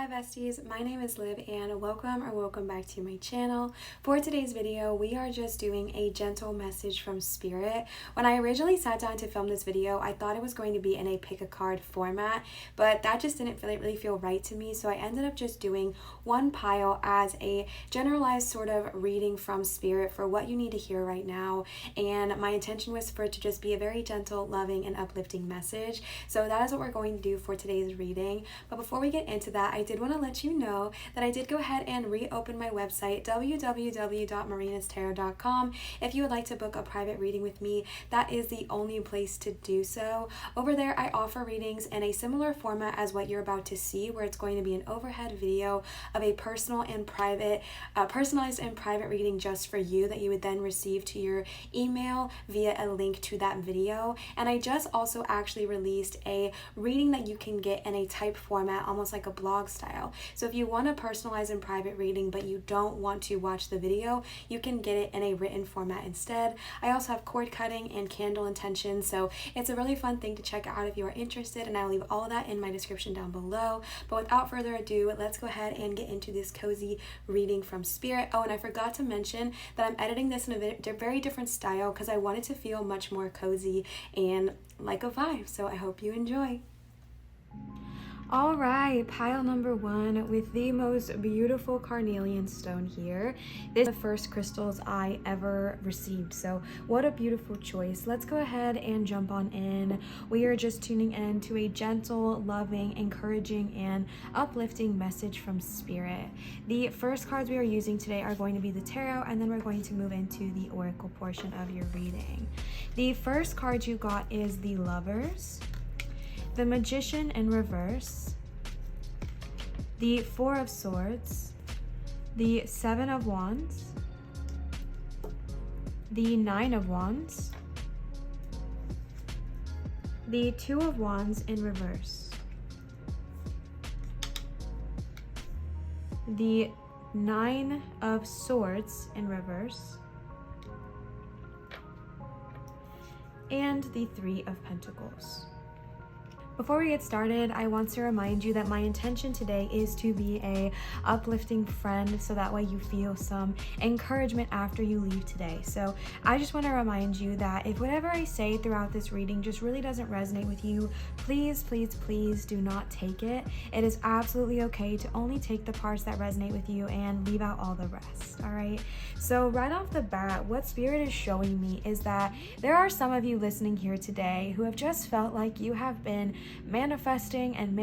Hi besties, my name is Liv and welcome back to my channel. For today's video, we are just doing a gentle message from spirit. When I originally sat down to film this video, I thought it was going to be in a pick a card format, but that just didn't really feel right to me, so I ended up just doing one pile as a generalized sort of reading from spirit for what you need to hear right now, and my intention was for it to just be a very gentle, loving, and uplifting message. So that is what we're going to do for today's reading. But before we get into that, I did want to let you know that I did go ahead and reopen my website, www.marinastarot.com. If you would like to book a private reading with me, that is the only place to do so. Over there, I offer readings in a similar format as what you're about to see, where it's going to be an overhead video of a personalized and private reading just for you that you would then receive to your email via a link to that video. And I just also actually released a reading that you can get in a type format, almost like a blog style. So if you want a personalized and private reading but you don't want to watch the video, you can get it in a written format instead. I also have cord cutting and candle intentions, so it's a really fun thing to check out if you are interested, and I'll leave all of that in my description down below. But without further ado, let's go ahead and get into this cozy reading from spirit. Oh, and I forgot to mention that I'm editing this in a very different style because I wanted to feel much more cozy and like a vibe, so I hope you enjoy. All right, pile number one with the most beautiful carnelian stone here. This is the first crystals I ever received, so what a beautiful choice. Let's go ahead and jump on in. We are just tuning in to a gentle, loving, encouraging, and uplifting message from spirit. The first cards we are using today are going to be the tarot, and then we're going to move into the oracle portion of your reading. The first card you got is the Lovers, the Magician in reverse, the Four of Swords, the Seven of Wands, the Nine of Wands, the Two of Wands in reverse, the Nine of Swords in reverse, and the Three of Pentacles. Before we get started, I want to remind you that my intention today is to be a uplifting friend, so that way you feel some encouragement after you leave today. So I just want to remind you that if whatever I say throughout this reading just really doesn't resonate with you, please do not take it. It is absolutely okay to only take the parts that resonate with you and leave out all the rest, all right? So right off the bat, what Spirit is showing me is that there are some of you listening here today who have just felt like you have been manifesting and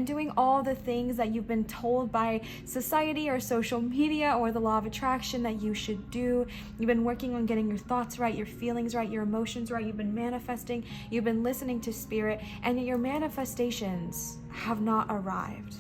doing all the things that you've been told by society or social media or the law of attraction that you should do. You've been working on getting your thoughts right, your feelings right, your emotions right. You've been manifesting, you've been listening to spirit, and yet your manifestations have not arrived.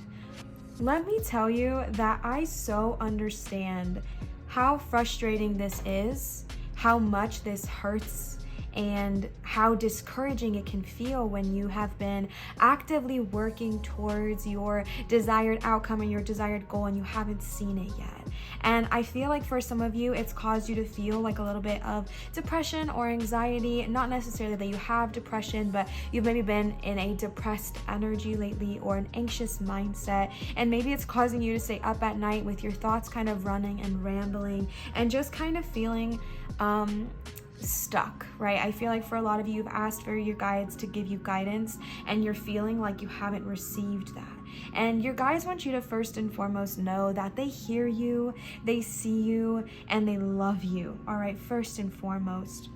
Let me tell you that I so understand how frustrating this is, how much this hurts, and how discouraging it can feel when you have been actively working towards your desired outcome and your desired goal and you haven't seen it yet. And I feel like for some of you, it's caused you to feel like a little bit of depression or anxiety. Not necessarily that you have depression, but you've maybe been in a depressed energy lately or an anxious mindset, and maybe it's causing you to stay up at night with your thoughts kind of running and rambling and just kind of feeling stuck, right? I feel like for a lot of you, you've asked for your guides to give you guidance and you're feeling like you haven't received that. And your guides want you to first and foremost know that they hear you, they see you, and they love you, all right? First and foremost.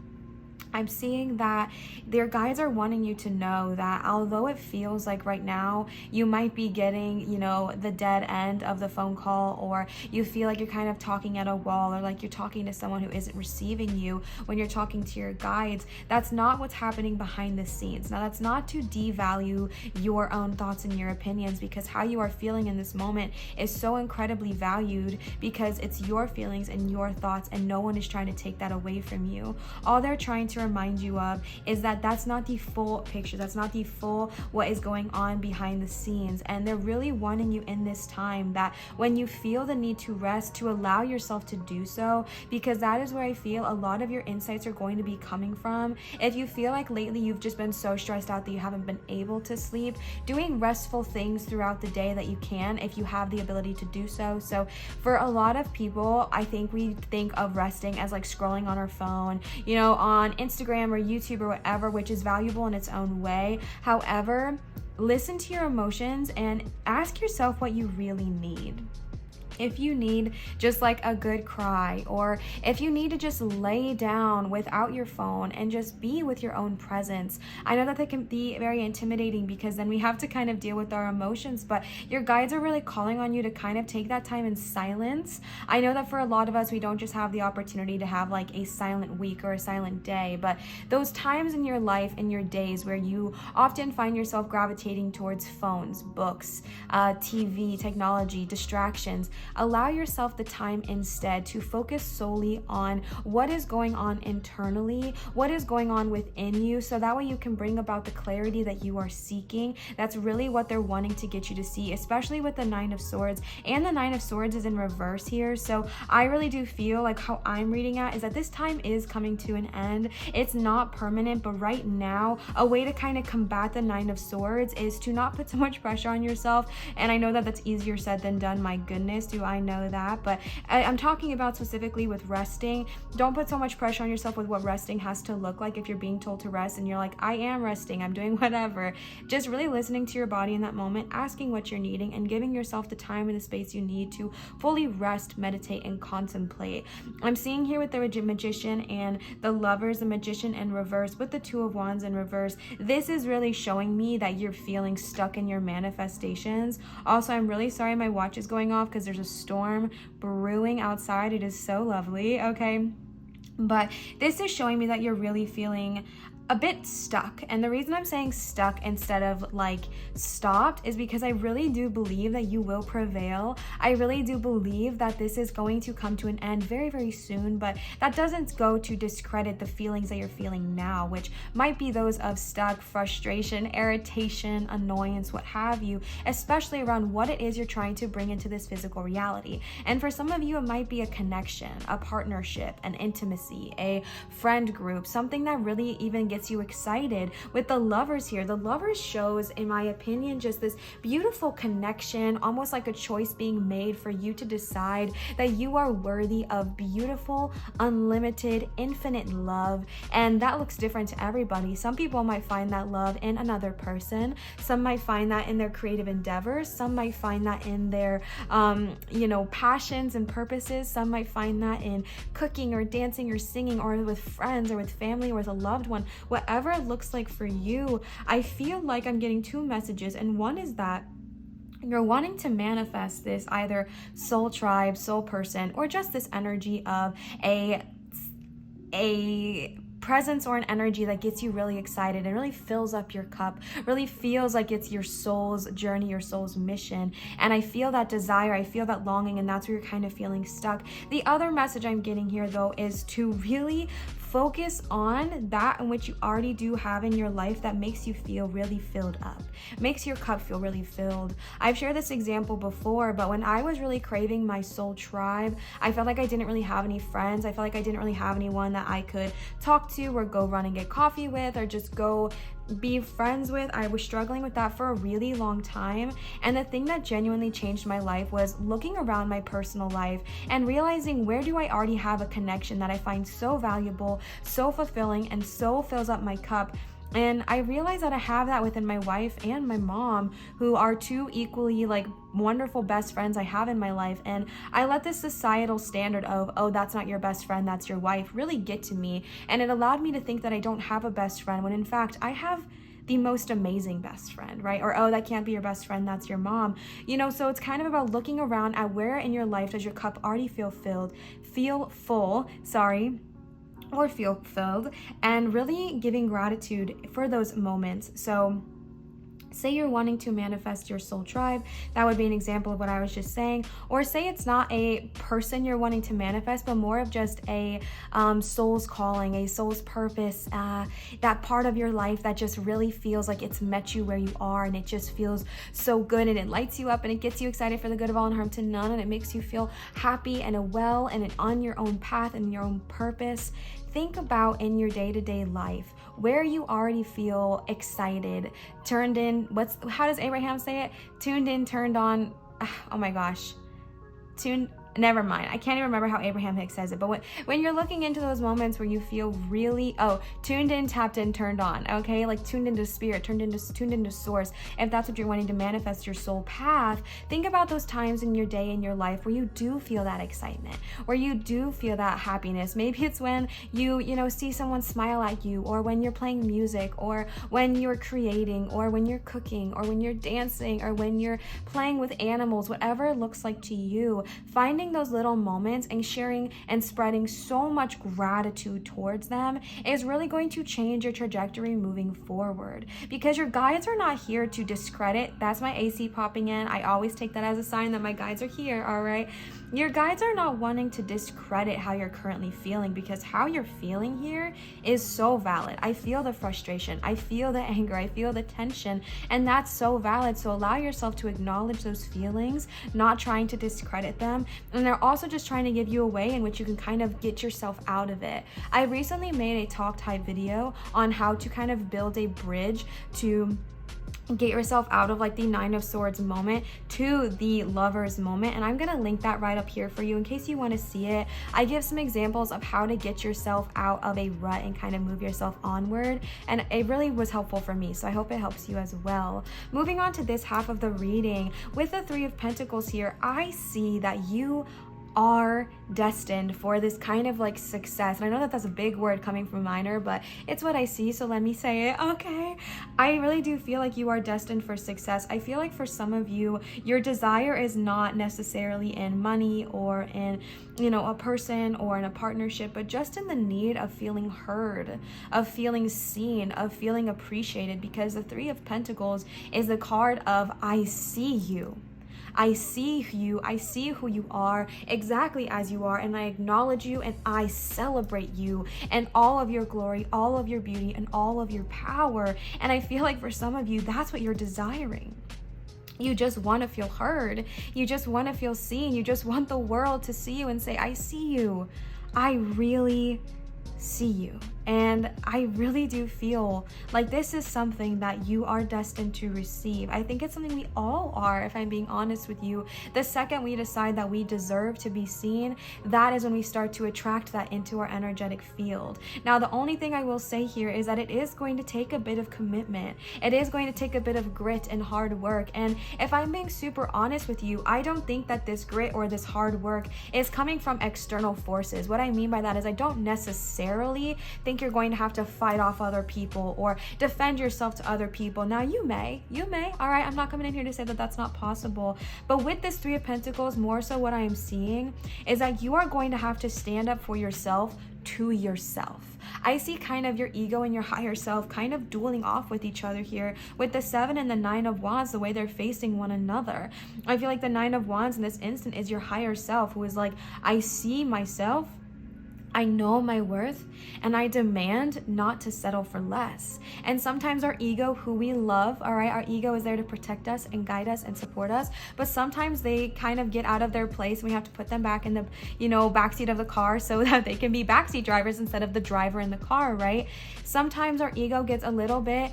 I'm seeing that their guides are wanting you to know that although it feels like right now you might be getting, the dead end of the phone call, or you feel like you're kind of talking at a wall, or like you're talking to someone who isn't receiving you when you're talking to your guides, that's not what's happening behind the scenes. Now, that's not to devalue your own thoughts and your opinions, because how you are feeling in this moment is so incredibly valued, because it's your feelings and your thoughts, and no one is trying to take that away from you. All they're trying to to remind you of is that that's not the full picture. That's not the full what is going on behind the scenes. And they're really wanting you in this time that when you feel the need to rest, to allow yourself to do so, because that is where I feel a lot of your insights are going to be coming from. If you feel like lately you've just been so stressed out that you haven't been able to sleep, doing restful things throughout the day that you can, if you have the ability to do so. So for a lot of people, I think we think of resting as like scrolling on our phone, you know, on Instagram or YouTube or whatever, which is valuable in its own way. However, listen to your emotions and ask yourself what you really need. If you need just like a good cry, or if you need to just lay down without your phone and just be with your own presence. I know that can be very intimidating because then we have to kind of deal with our emotions, but your guides are really calling on you to kind of take that time in silence. I know that for a lot of us, we don't just have the opportunity to have like a silent week or a silent day, but those times in your life, in your days where you often find yourself gravitating towards phones, books, TV, technology, distractions, allow yourself the time instead to focus solely on what is going on internally, what is going on within you, so that way you can bring about the clarity that you are seeking. That's really what they're wanting to get you to see, especially with the Nine of Swords. And the Nine of Swords is in reverse here. So I really do feel like how I'm reading at is that this time is coming to an end. It's not permanent, but right now, a way to kind of combat the Nine of Swords is to not put so much pressure on yourself. And I know that that's easier said than done. My goodness, do I know that? But I'm talking about specifically with resting. Don't put so much pressure on yourself with what resting has to look like. If you're being told to rest and you're like, I am resting, I'm doing whatever, just really listening to your body in that moment, asking what you're needing, and giving yourself the time and the space you need to fully rest, meditate, and contemplate. I'm seeing here with the Magician and the Lovers, the Magician in reverse, with the Two of Wands in reverse. This is really showing me that you're feeling stuck in your manifestations. Also, I'm really sorry my watch is going off because there's a storm brewing outside. It is so lovely, okay? But this is showing me that you're really feeling a bit stuck. And the reason I'm saying stuck instead of like stopped is because I really do believe that you will prevail. I really do believe that this is going to come to an end very, very soon, but that doesn't go to discredit the feelings that you're feeling now, which might be those of stuck, frustration, irritation, annoyance, what have you, especially around what it is you're trying to bring into this physical reality. And for some of you, it might be a connection, a partnership, an intimacy, a friend group, something that really even gets you excited. With the Lovers here, the Lovers shows, in my opinion, just this beautiful connection, almost like a choice being made for you to decide that you are worthy of beautiful, unlimited, infinite love. And that looks different to everybody. Some people might find that love in another person. Some might find that in their creative endeavors. Some might find that in their passions and purposes. Some might find that in cooking or dancing or singing, or with friends, or with family, or with a loved one. Whatever it looks like for you, I feel like I'm getting two messages, and one is that you're wanting to manifest this either soul tribe, soul person, or just this energy of a presence or an energy that gets you really excited and really fills up your cup, really feels like it's your soul's journey, your soul's mission. And I feel that desire, I feel that longing, and that's where you're kind of feeling stuck. The other message I'm getting here, though, is to really focus on that in which you already do have in your life that makes you feel really filled up, makes your cup feel really filled. I've shared this example before, but when I was really craving my soul tribe, I felt like I didn't really have any friends. I felt like I didn't really have anyone that I could talk to or go run and get coffee with, or just go be friends with. I was struggling with that for a really long time. And the thing that genuinely changed my life was looking around my personal life and realizing, where do I already have a connection that I find so valuable, so fulfilling, and so fills up my cup. And I realized that I have that within my wife and my mom, who are two equally wonderful best friends I have in my life. And I let this societal standard of, oh, that's not your best friend, that's your wife, really get to me. And it allowed me to think that I don't have a best friend, when in fact I have the most amazing best friend, right? Or, oh, that can't be your best friend, that's your mom. So it's kind of about looking around at where in your life does your cup already feel full, or feel filled, and really giving gratitude for those moments. So Say you're wanting to manifest your soul tribe. That would be an example of what I was just saying. Or say it's not a person you're wanting to manifest, but more of just a soul's calling, a soul's purpose, that part of your life that just really feels like it's met you where you are, and it just feels so good, and it lights you up, and it gets you excited for the good of all and harm to none, and it makes you feel happy and well and on your own path and your own purpose. Think about in your day-to-day life where you already feel excited, turned in, how does Abraham say it? Tuned in, turned on, oh my gosh. Never mind. I can't even remember how Abraham Hicks says it, but when you're looking into those moments where you feel really, tuned in, tapped in, turned on, okay? Like tuned into spirit, tuned into source. If that's what you're wanting to manifest your soul path, think about those times in your day, in your life where you do feel that excitement, where you do feel that happiness. Maybe it's when you see someone smile at you, or when you're playing music, or when you're creating, or when you're cooking, or when you're dancing, or when you're playing with animals, whatever it looks like to you. Finding those little moments and sharing and spreading so much gratitude towards them is really going to change your trajectory moving forward, because your guides are not here to discredit. That's my AC popping in. I always take that as a sign that my guides are here. All right, your guides are not wanting to discredit how you're currently feeling, because how you're feeling here is so valid. I feel the frustration, I feel the anger, I feel the tension, and that's so valid. So allow yourself to acknowledge those feelings, not trying to discredit them. And they're also just trying to give you a way in which you can kind of get yourself out of it. I recently made a talk type video on how to kind of build a bridge to get yourself out of like the Nine of Swords moment to the Lovers moment, and I'm gonna link that right up here for you in case you want to see it. I give some examples of how to get yourself out of a rut and kind of move yourself onward, and it really was helpful for me, so I hope it helps you as well. Moving on to this half of the reading, with the Three of Pentacles here, I see that you are destined for this kind of like success. And I know that that's a big word coming from minor, but it's what I see, so let me say it, okay? I really do feel like you are destined for success. I feel like for some of you, your desire is not necessarily in money or in, a person or in a partnership, but just in the need of feeling heard, of feeling seen, of feeling appreciated, because the Three of Pentacles is the card of I see you. I see you, I see who you are exactly as you are, and I acknowledge you and I celebrate you and all of your glory, all of your beauty, and all of your power. And I feel like for some of you, that's what you're desiring. You just want to feel heard. You just want to feel seen. You just want the world to see you and say, I see you. I really see you. And I really do feel like this is something that you are destined to receive. I think it's something we all are, if I'm being honest with you. The second we decide that we deserve to be seen, that is when we start to attract that into our energetic field. Now, the only thing I will say here is that it is going to take a bit of commitment. It is going to take a bit of grit and hard work. And if I'm being super honest with you, I don't think that this grit or this hard work is coming from external forces. What I mean by that is I don't necessarily think you're going to have to fight off other people or defend yourself to other people. Now you may, all right, I'm not coming in here to say that that's not possible, but with this Three of Pentacles, more so what I am seeing is that you are going to have to stand up for yourself to yourself. I see kind of your ego and your higher self kind of dueling off with each other here with the Seven and the Nine of Wands, the way they're facing one another. I feel like the Nine of Wands in this instant is your higher self, who is like, I see myself, I know my worth, and I demand not to settle for less. And sometimes our ego, who we love, all right, our ego is there to protect us and guide us and support us, but sometimes they kind of get out of their place and we have to put them back in the, backseat of the car so that they can be backseat drivers instead of the driver in the car, right? Sometimes our ego gets a little bit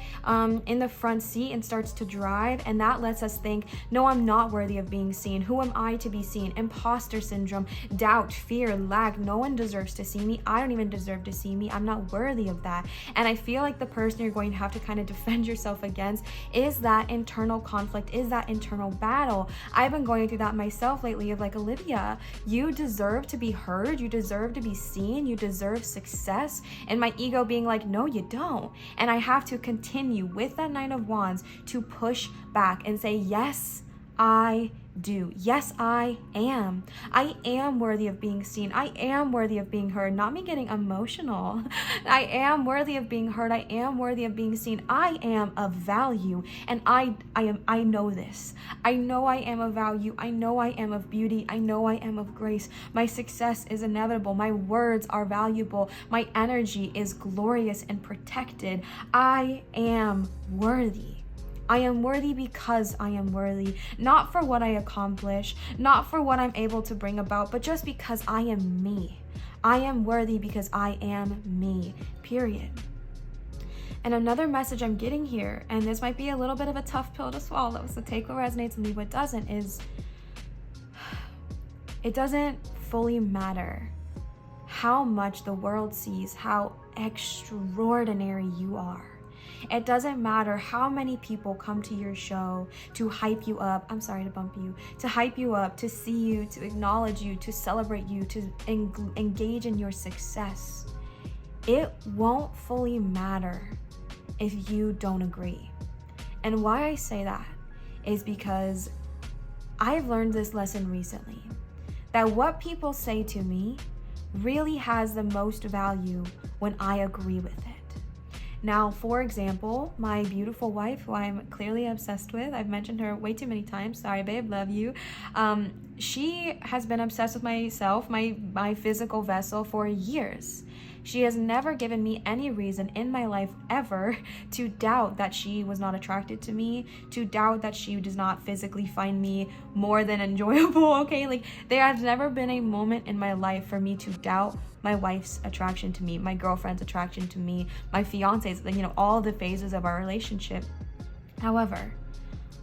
in the front seat and starts to drive, and that lets us think, no, I'm not worthy of being seen. Who am I to be seen? Imposter syndrome, doubt, fear, lack. No one deserves to see me. I don't even deserve to see me. I'm not worthy of that. And I feel like the person you're going to have to kind of defend yourself against is that internal conflict, is that internal battle. I've been going through that myself lately of like, Olivia, you deserve to be heard. You deserve to be seen. You deserve success. And my ego being like, no, you don't. And I have to continue with that Nine of Wands to push back and say, yes, I do. Yes, I am. I am worthy of being seen. I am worthy of being heard. Not me getting emotional. I am worthy of being heard. I am worthy of being seen. I am of value. And I know this. I know I am of value. I know I am of beauty. I know I am of grace. My success is inevitable. My words are valuable. My energy is glorious and protected. I am worthy. I am worthy because I am worthy, not for what I accomplish, not for what I'm able to bring about, but just because I am me. I am worthy because I am me, period. And another message I'm getting here, and this might be a little bit of a tough pill to swallow, so take what resonates and leave what doesn't, is it doesn't fully matter how much the world sees how extraordinary you are. It doesn't matter how many people come to your show to hype you up. I'm sorry to bump you. To hype you up, to see you, to acknowledge you, to celebrate you, to engage in your success. It won't fully matter if you don't agree. And why I say that is because I've learned this lesson recently, that what people say to me really has the most value when I agree with it. Now, for example, my beautiful wife, who I'm clearly obsessed with, I've mentioned her way too many times, sorry babe, love you. She has been obsessed with myself, my physical vessel, for years. She has never given me any reason in my life ever to doubt that she was not attracted to me, to doubt that she does not physically find me more than enjoyable, okay? Like, there has never been a moment in my life for me to doubt my wife's attraction to me, my girlfriend's attraction to me, my fiance's, all the phases of our relationship. However,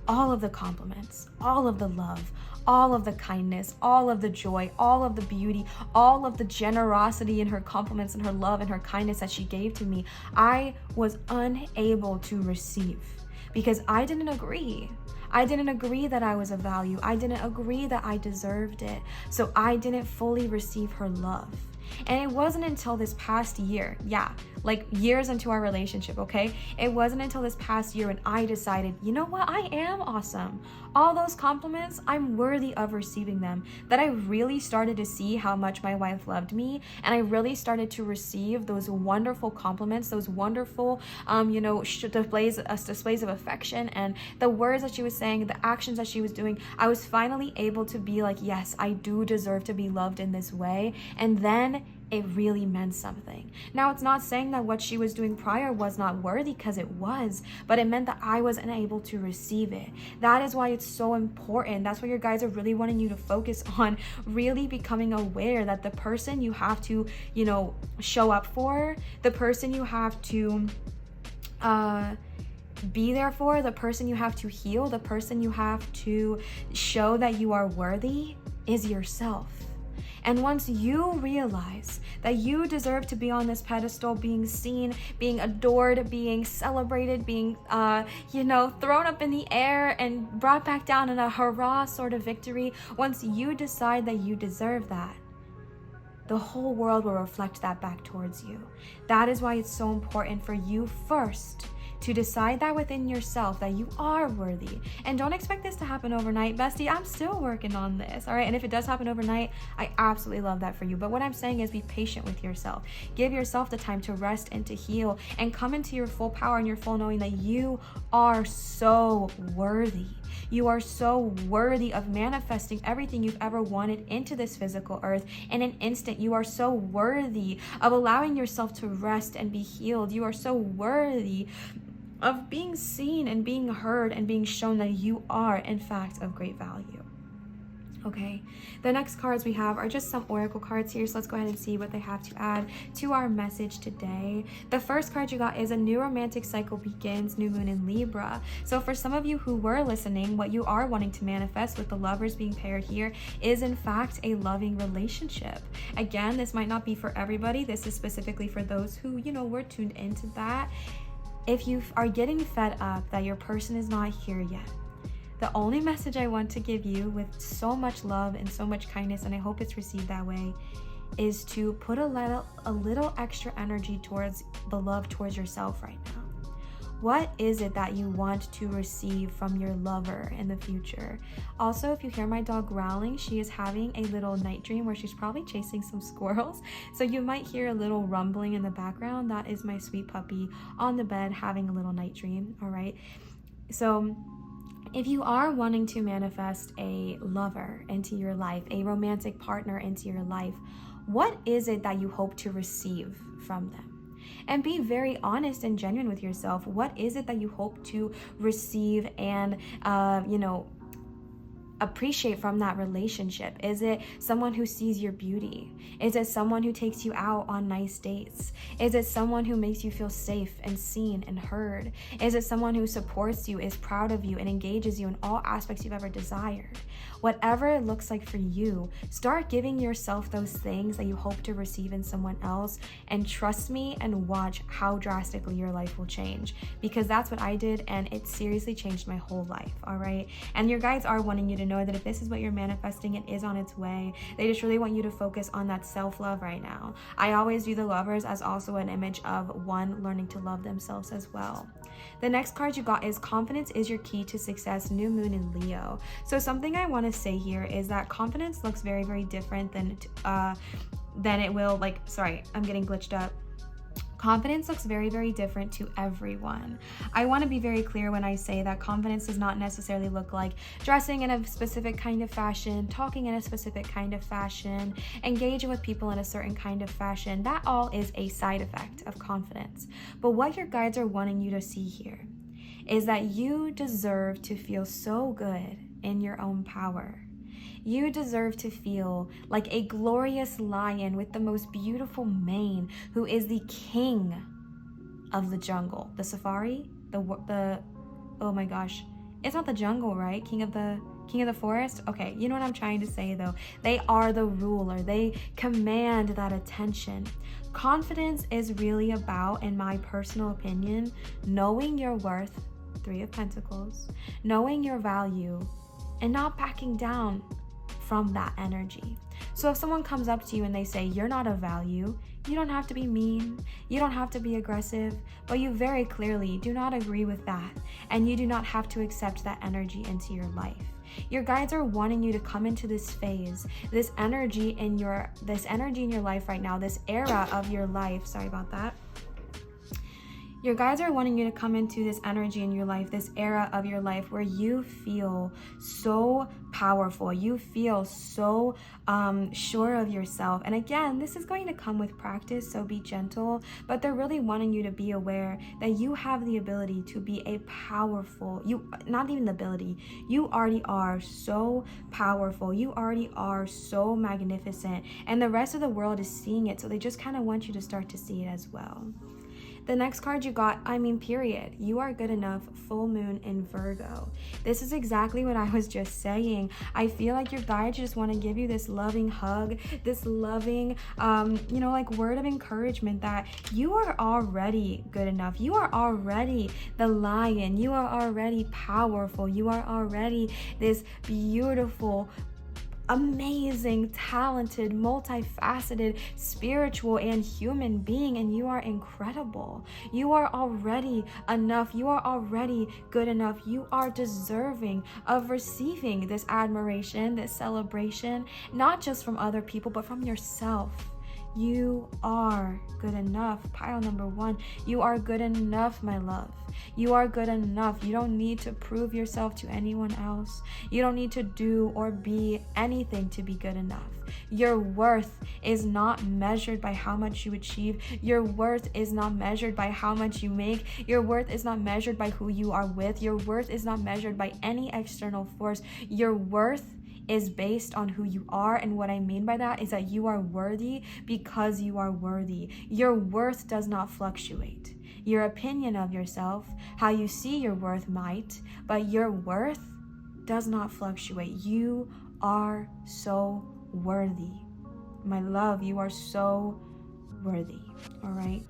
all of the compliments, all of the love, all of the kindness, all of the joy, all of the beauty, all of the generosity in her compliments and her love and her kindness that she gave to me, I was unable to receive because I didn't agree. I didn't agree that I was of value. I didn't agree that I deserved it. So I didn't fully receive her love. And it wasn't until this past year, like years into our relationship, okay? It wasn't until this past year when I decided, you know what? I am awesome. All those compliments, I'm worthy of receiving them. That I really started to see how much my wife loved me. And I really started to receive those wonderful compliments, those wonderful, displays of affection, and the words that she was saying, the actions that she was doing. I was finally able to be like, yes, I do deserve to be loved in this way. And then it really meant something. Now, it's not saying that what she was doing prior was not worthy, because it was, but it meant that I wasn't able to receive it. That is why it's so important. That's why your guys are really wanting you to focus on really becoming aware that the person you have to, show up for, the person you have to be there for, the person you have to heal, the person you have to show that you are worthy is yourself. And once you realize that you deserve to be on this pedestal, being seen, being adored, being celebrated, being, thrown up in the air and brought back down in a hurrah sort of victory, once you decide that you deserve that, the whole world will reflect that back towards you. That is why it's so important for you first to decide that within yourself that you are worthy. And don't expect this to happen overnight. Bestie, I'm still working on this, all right? And if it does happen overnight, I absolutely love that for you. But what I'm saying is be patient with yourself. Give yourself the time to rest and to heal and come into your full power and your full knowing that you are so worthy. You are so worthy of manifesting everything you've ever wanted into this physical earth in an instant. You are so worthy of allowing yourself to rest and be healed. You are so worthy of being seen and being heard and being shown that you are, in fact, of great value. Okay, the next cards we have are just some oracle cards here, so let's go ahead and see what they have to add to our message today. The first card you got is a new romantic cycle begins, new moon in Libra. So for some of you who were listening, what you are wanting to manifest with the lovers being paired here is in fact a loving relationship. Again, this might not be for everybody. This is specifically for those who, were tuned into that. If you are getting fed up that your person is not here yet, the only message I want to give you with so much love and so much kindness, and I hope it's received that way, is to put a little extra energy towards the love towards yourself right now. What is it that you want to receive from your lover in the future? Also, if you hear my dog growling, she is having a little night dream where she's probably chasing some squirrels. So you might hear a little rumbling in the background. That is my sweet puppy on the bed having a little night dream, all right? So if you are wanting to manifest a lover into your life, a romantic partner into your life, what is it that you hope to receive from them? And be very honest and genuine with yourself. What is it that you hope to receive and, appreciate from that relationship? Is it someone who sees your beauty? Is it someone who takes you out on nice dates? Is it someone who makes you feel safe and seen and heard? Is it someone who supports you, is proud of you, and engages you in all aspects you've ever desired? Whatever it looks like for you, start giving yourself those things that you hope to receive in someone else, and trust me and watch how drastically your life will change, because that's what I did, and it seriously changed my whole life, all right? And your guides are wanting you to know that if this is what you're manifesting, it is on its way. They just really want you to focus on that self-love right now. I always view the lovers as also an image of one learning to love themselves as well. The next card you got is confidence is your key to success, new moon in Leo. So something I want to say here is that confidence looks very, very different than it will, I'm getting glitched up. Confidence looks very, very different to everyone. I want to be very clear when I say that confidence does not necessarily look like dressing in a specific kind of fashion, talking in a specific kind of fashion, engaging with people in a certain kind of fashion. That all is a side effect of confidence. But what your guides are wanting you to see here is that you deserve to feel so good in your own power. You deserve to feel like a glorious lion with the most beautiful mane, who is the king of the jungle. The safari? Oh my gosh. It's not the jungle, right? King of the forest? Okay, you know what I'm trying to say though. They are the ruler. They command that attention. Confidence is really about, in my personal opinion, knowing your worth, 3 of Pentacles, knowing your value, and not backing down from that energy. So if someone comes up to you and they say you're not of value, you don't have to be mean, you don't have to be aggressive, but you very clearly do not agree with that, and you do not have to accept that energy into your life. Your guides are wanting you to come into this phase, this energy in your life right now, this era of your life. Sorry about that. Your guides are wanting you to come into this energy in your life, this era of your life where you feel so powerful, you feel so sure of yourself. And again, this is going to come with practice, so be gentle, but they're really wanting you to be aware that you have the ability to be a powerful, not even the ability, you already are so powerful, you already are so magnificent, and the rest of the world is seeing it, so they just kind of want you to start to see it as well. The next card you got, period. You are good enough, full moon in Virgo. This is exactly what I was just saying. I feel like your guides just want to give you this loving hug, this loving, word of encouragement that you are already good enough. You are already the lion. You are already powerful. You are already this beautiful, amazing, talented, multifaceted, spiritual and human being, and you are incredible. You are already enough. You are already good enough. You are deserving of receiving this admiration, this celebration, not just from other people, but from yourself. You are good enough. Pile number 1. You are good enough, my love. You are good enough. You don't need to prove yourself to anyone else. You don't need to do or be anything to be good enough. Your worth is not measured by how much you achieve. Your worth is not measured by how much you make. Your worth is not measured by who you are with. Your worth is not measured by any external force. Your worth is based on who you are, and what I mean by that is that you are worthy because you are worthy. Your worth does not fluctuate. Your opinion of yourself, how you see your worth might, but your worth does not fluctuate. You are so worthy. My love, you are so worthy, all right?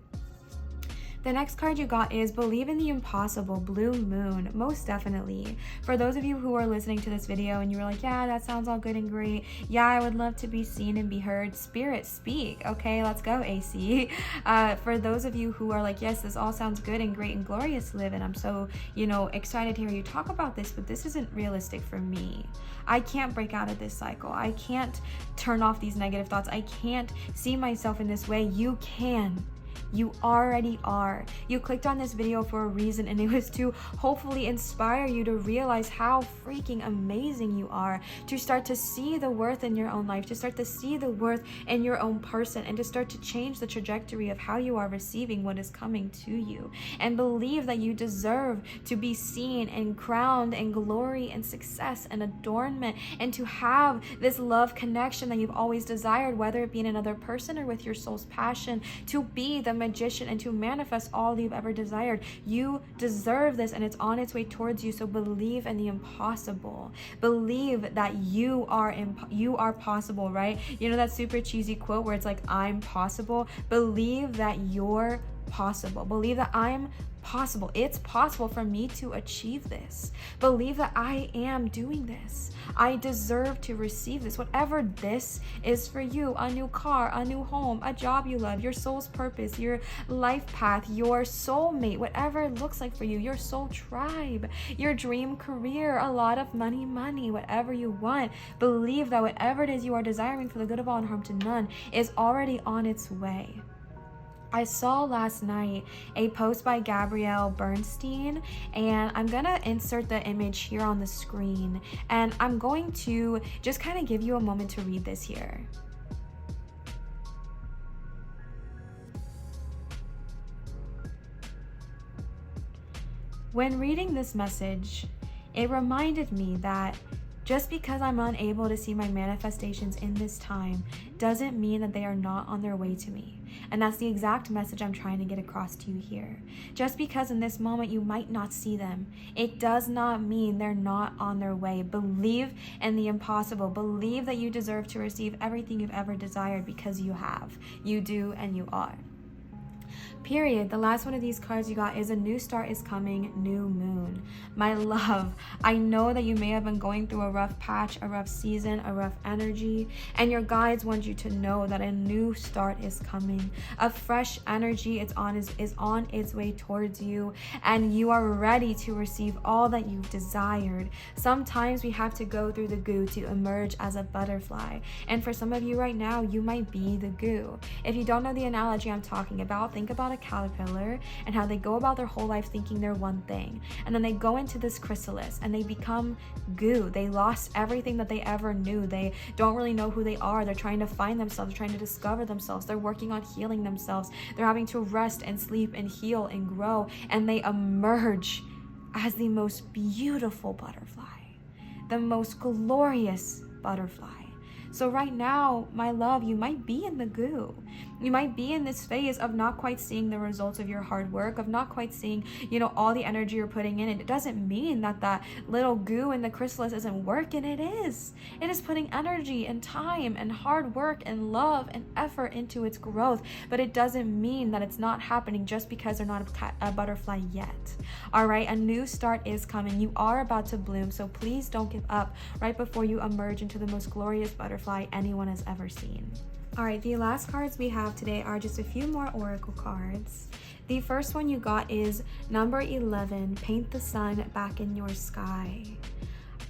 The next card you got is Believe in the Impossible, Blue Moon. Most definitely. For those of you who are listening to this video and you were like, yeah, that sounds all good and great. Yeah, I would love to be seen and be heard. Spirit, speak. Okay, let's go, AC. For those of you who are like, yes, this all sounds good and great and glorious, Liv, and I'm so, excited to hear you talk about this, but this isn't realistic for me. I can't break out of this cycle. I can't turn off these negative thoughts. I can't see myself in this way. You can. You already are. You clicked on this video for a reason, and it was to hopefully inspire you to realize how freaking amazing you are, to start to see the worth in your own life, to start to see the worth in your own person, and to start to change the trajectory of how you are receiving what is coming to you. And believe that you deserve to be seen and crowned in glory and success and adornment, and to have this love connection that you've always desired, whether it be in another person or with your soul's passion, to be the magician and to manifest all you've ever desired. You deserve this, and it's on its way towards you. So believe in the impossible. Believe that you are possible, right? That super cheesy quote where it's like, I'm possible. Believe that you're possible. Believe that I'm possible. It's possible for me to achieve this. Believe that I am doing this. I deserve to receive this. Whatever this is for you, a new car, a new home, a job you love, your soul's purpose, your life path, your soulmate, whatever it looks like for you, your soul tribe, your dream career, a lot of money, whatever you want. Believe that whatever it is you are desiring for the good of all and harm to none is already on its way. I saw last night a post by Gabrielle Bernstein, and I'm gonna insert the image here on the screen, and I'm going to just kind of give you a moment to read this here. When reading this message, it reminded me that just because I'm unable to see my manifestations in this time doesn't mean that they are not on their way to me. And that's the exact message I'm trying to get across to you here. Just because in this moment you might not see them, it does not mean they're not on their way. Believe in the impossible. Believe that you deserve to receive everything you've ever desired, because you have. You do, and you are. Period. The last one of these cards you got is A New Start is Coming, New Moon. My love, I know that you may have been going through a rough patch, a rough season, a rough energy, and your guides want you to know that a new start is coming. A fresh energy is on its way towards you, and you are ready to receive all that you've desired. Sometimes we have to go through the goo to emerge as a butterfly, and for some of you right now, you might be the goo. If you don't know the analogy I'm talking about, think about a caterpillar and how they go about their whole life thinking they're one thing, and then they go into this chrysalis and they become goo. They lost everything that they ever knew. They don't really know who they are. They're trying to find themselves, trying to discover themselves. They're working on healing themselves. They're having to rest and sleep and heal and grow, and they emerge as the most beautiful butterfly, the most glorious butterfly. So right now, my love, you might be in the goo. You might be in this phase of not quite seeing the results of your hard work, of not quite seeing, all the energy you're putting in. And it doesn't mean that that little goo in the chrysalis isn't working. It is. It is putting energy and time and hard work and love and effort into its growth. But it doesn't mean that it's not happening just because they're not a butterfly yet. All right, a new start is coming. You are about to bloom. So please don't give up right before you emerge into the most glorious butterfly anyone has ever seen. All right, the last cards we have today are just a few more oracle cards. The first one you got is number 11, Paint the Sun Back in Your Sky.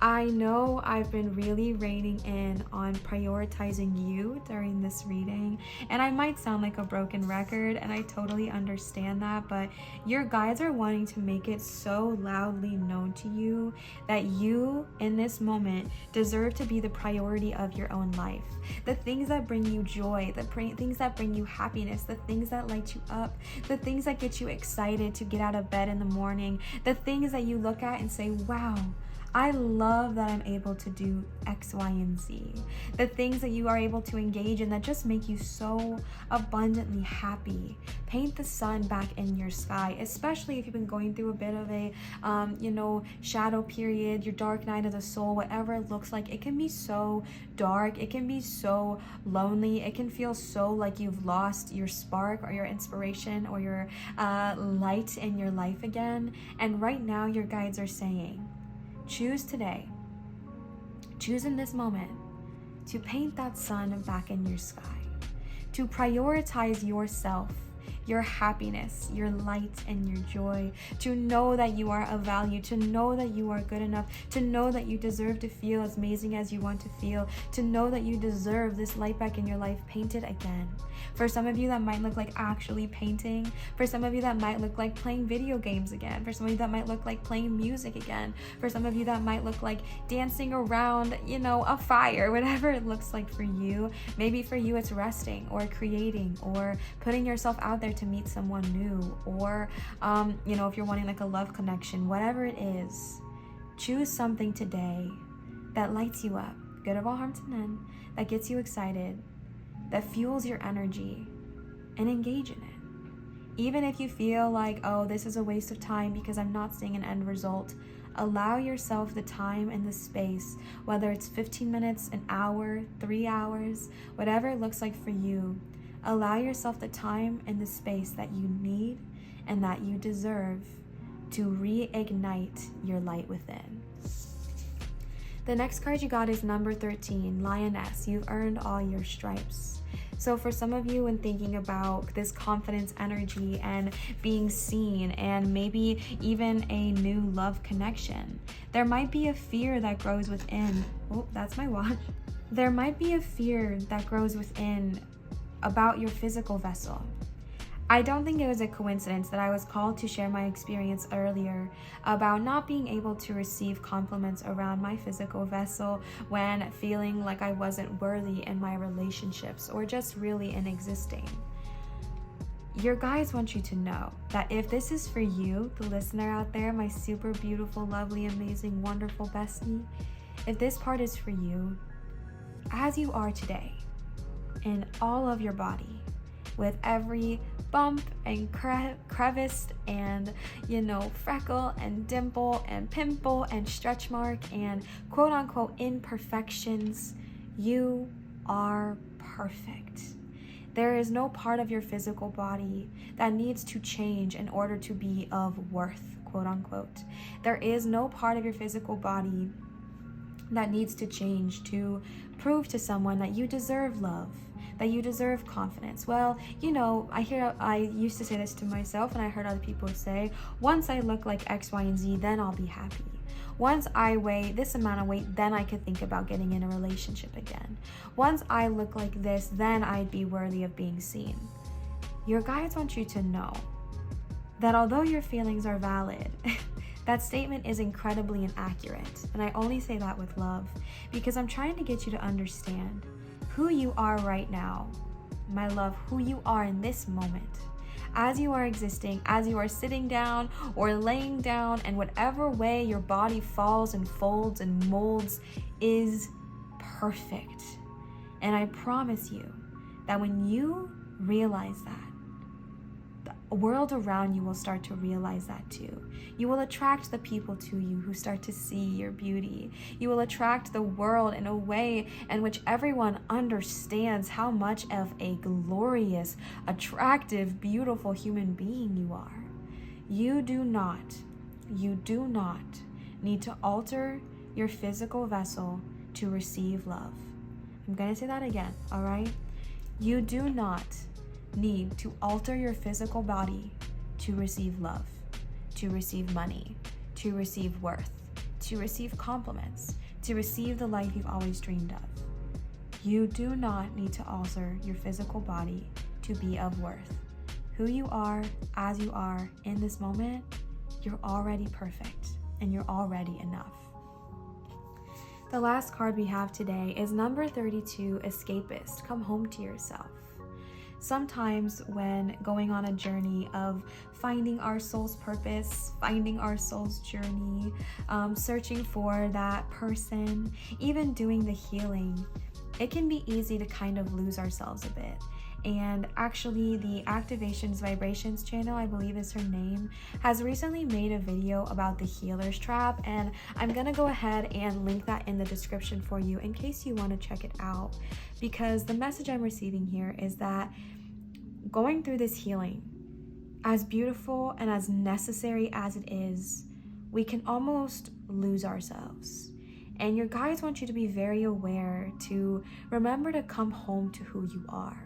I know I've been really reining in on prioritizing you during this reading, and I might sound like a broken record, and I totally understand that, but your guides are wanting to make it so loudly known to you that you, in this moment, deserve to be the priority of your own life. The things that bring you joy, the things that bring you happiness, the things that light you up, the things that get you excited to get out of bed in the morning, the things that you look at and say, wow, I love that I'm able to do X, Y, and Z. The things that you are able to engage in that just make you so abundantly happy. Paint the sun back in your sky, especially if you've been going through a bit of a, shadow period, your dark night of the soul, whatever it looks like. It can be so dark. It can be so lonely. It can feel so like you've lost your spark or your inspiration or your light in your life again. And right now, your guides are saying, choose today, choose in this moment to paint that sun back in your sky, to prioritize yourself, your happiness, your light, and your joy, to know that you are of value, to know that you are good enough, to know that you deserve to feel as amazing as you want to feel, to know that you deserve this light back in your life painted again. For some of you, that might look like actually painting. For some of you, that might look like playing video games again. For some of you, that might look like playing music again. For some of you, that might look like dancing around, a fire, whatever it looks like for you. Maybe for you, it's resting or creating or putting yourself out there to meet someone new, or, if you're wanting like a love connection, whatever it is, choose something today that lights you up, good of all harm to none, that gets you excited, that fuels your energy, and engage in it. Even if you feel like, oh, this is a waste of time because I'm not seeing an end result, allow yourself the time and the space, whether it's 15 minutes, an hour, 3 hours, whatever it looks like for you. Allow yourself the time and the space that you need and that you deserve to reignite your light within. The next card you got is number 13, Lioness. You've earned all your stripes. So for some of you, when thinking about this confidence energy and being seen and maybe even a new love connection, there might be a fear that grows within. Oh, that's my watch. There might be a fear that grows within about your physical vessel. I don't think it was a coincidence that I was called to share my experience earlier about not being able to receive compliments around my physical vessel when feeling like I wasn't worthy in my relationships or just really in existing. Your guides want you to know that if this is for you, the listener out there, my super beautiful, lovely, amazing, wonderful bestie, if this part is for you, as you are today, in all of your body, with every bump and crevice and freckle and dimple and pimple and stretch mark and quote unquote imperfections, you are perfect. There is no part of your physical body that needs to change in order to be of worth, quote unquote. There is no part of your physical body that needs to change to prove to someone that you deserve love, that you deserve confidence. Well, I used to say this to myself, and I heard other people say, once I look like X, Y, and Z, then I'll be happy. Once I weigh this amount of weight, then I could think about getting in a relationship again. Once I look like this, then I'd be worthy of being seen. Your guides want you to know that although your feelings are valid, that statement is incredibly inaccurate. And I only say that with love because I'm trying to get you to understand who you are right now, my love, who you are in this moment, as you are existing, as you are sitting down or laying down, and whatever way your body falls and folds and molds is perfect. And I promise you that when you realize that, the world around you will start to realize that too. You will attract the people to you who start to see your beauty. You will attract the world in a way in which everyone understands how much of a glorious, attractive, beautiful human being you are. You do not need to alter your physical vessel to receive love. I'm going to say that again, all right? You do not need to alter your physical body to receive love, to receive money, to receive worth, to receive compliments, to receive the life you've always dreamed of. You do not need to alter your physical body to be of worth. Who you are, as you are in this moment, you're already perfect and you're already enough. The last card we have today is number 32, Escapist. Come home to yourself. sometimes when going on a journey of finding our soul's purpose, finding our soul's journey, searching for that person, even doing the healing, it can be easy to kind of lose ourselves a bit. And actually, the Activations Vibrations channel, I believe is her name, has recently made a video about the healer's trap, and I'm gonna go ahead and link that in the description for you in case you want to check it out, because the message I'm receiving here is that going through this healing, as beautiful and as necessary as it is, we can almost lose ourselves. And your guides want you to be very aware to remember to come home to who you are.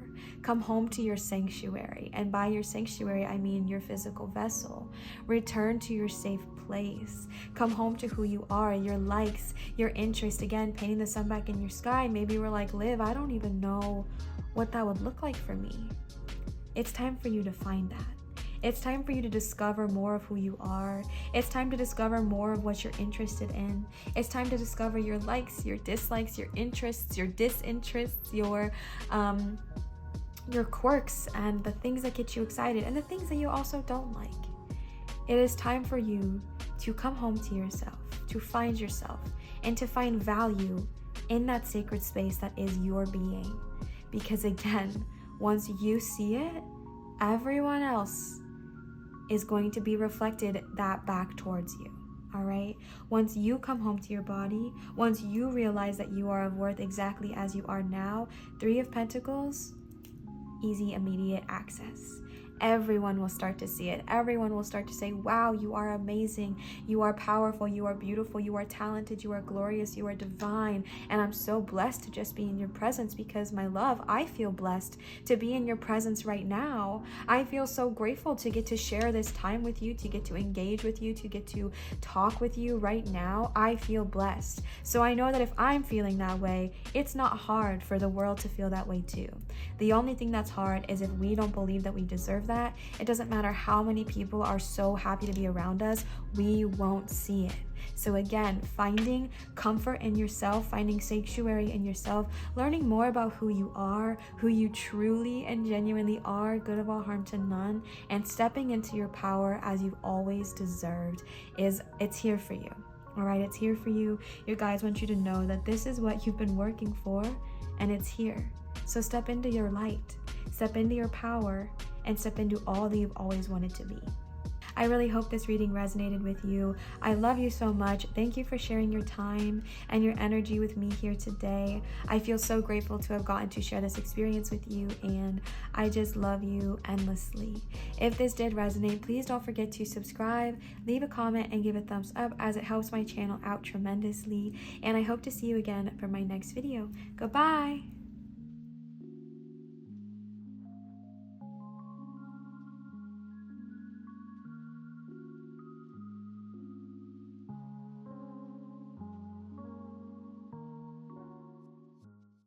Come home to your sanctuary. And by your sanctuary, I mean your physical vessel. Return to your safe place. Come home to who you are, your likes, your interest. Again, painting the sun back in your sky. Maybe we're like, Liv, I don't even know what that would look like for me. It's time for you to find that. It's time for you to discover more of who you are. It's time to discover more of what you're interested in. It's time to discover your likes, your dislikes, your interests, your disinterests, your quirks, and the things that get you excited and the things that you also don't like. It is time for you to come home to yourself, to find yourself, and to find value in that sacred space that is your being. Because again, once you see it, everyone else is going to be reflected that back towards you. All right. Once you come home to your body, once you realize that you are of worth exactly as you are now, 3 of Pentacles, easy, immediate access. Everyone will start to see it. Everyone will start to say, wow, you are amazing. You are powerful. You are beautiful. You are talented. You are glorious. You are divine. And I'm so blessed to just be in your presence because, my love, I feel blessed to be in your presence right now. I feel so grateful to get to share this time with you, to get to engage with you, to get to talk with you right now. I feel blessed. So I know that if I'm feeling that way, it's not hard for the world to feel that way too. The only thing that's hard is if we don't believe that we deserve that. It doesn't matter how many people are so happy to be around us, we won't see it. So again, finding comfort in yourself, finding sanctuary in yourself, learning more about who you are, who you truly and genuinely are, good of all, harm to none, and stepping into your power as you've always deserved, it's here for you. All right, it's here for you. Your guides want you to know that this is what you've been working for, and it's here. So step into your light, step into your power, and step into all that you've always wanted to be. I really hope this reading resonated with you. I love you so much. Thank you for sharing your time and your energy with me here today. I feel so grateful to have gotten to share this experience with you, and I just love you endlessly. If this did resonate, please don't forget to subscribe, leave a comment, and give a thumbs up, as it helps my channel out tremendously. And I hope to see you again for my next video. Goodbye.